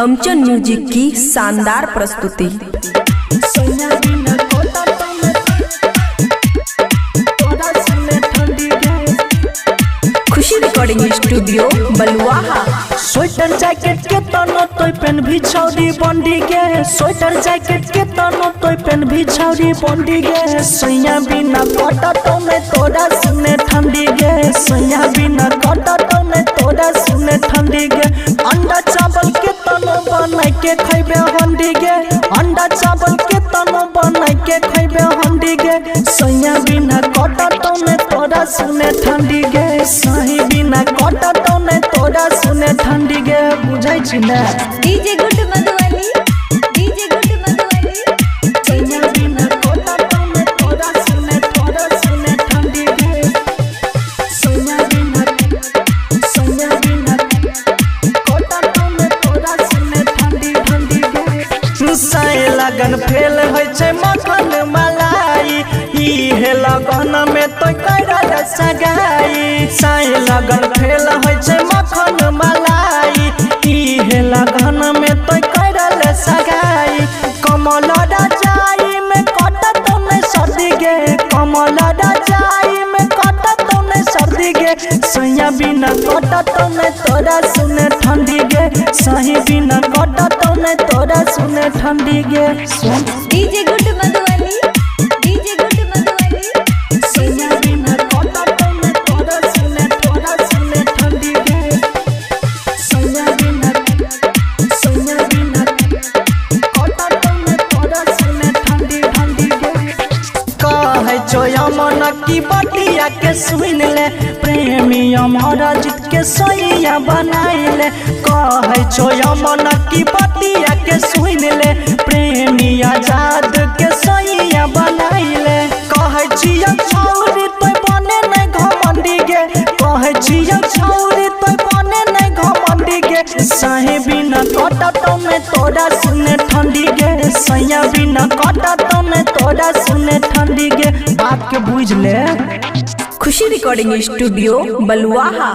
अमचन music की शानदार प्रस्तुति। खुशी रिकॉर्डिंग स्टूडियो बलुआहा। स्वेटर जैकेट के तनो तोय पेन भी छौरी बंडी गे, स्वेटर जैकेट के तनो तोय पेन भी छौरी बंडी गे। सैया बिना कटतो में तोरा सुने ठंडी गे, सैया बिना कटतो में तोरा सुने ठंडी गे। अंडा चावल के तनो बनाई के खइबे हंडी गे, अंडा चावल के तनो बनाई के खइबे हंडी गे। सैया बिना कटतो में तोरा सुने ठंडी गे, सही बिना कटतो में तोरा सुने ठंडी गे। बुझाई छी ना DJ good Madhubani, DJ good Madhubani. सैया बिना कटतो में तोरा सुने ठंडी गे। सैया बिना कटतो में तोरा सुने ठंडी गे। साए लगन फेल होय छै मखन मलाई, ई हे लगन में तो करल सगाई। साए लगन फेल होय छै मखन मलाई, ई हे लगन में तो करल सगाई। कमल राजाई में कटत में सर्दी गे, कमल राजाई में कटत में सर्दी गे। सैया बिना कटत में तोरा सुने ठंडी गे, सही बिना कटत में तोरा सुने ठंडी गे। DJ good Madhubani, DJ good Madhubani. सैया बिना कटत में तोरा सुने ठंडी गे। सैया बिना कटत में तोरा सुने ठंडी गे। कहे छो यमन की बटिया के सुन ले, प्रेमी हमारा जीत के सोइया बनाइले। कहे छो यमन की बटिया के सुन ले, प्रेमी आजाद के सोइया बनाइले। कहे छिया छौरी तो बने नहीं घमंडी गे, कहे छिया छौरी तो बने नहीं घमंडी गे। सही बिना कटतो में तोरा सुने ठंडी गे, सैया बिना कटतो में तोरा सुने ठंडी गे। बात के बुझ ले। खुशी रिकॉर्डिंग स्टूडियो बलुआहा।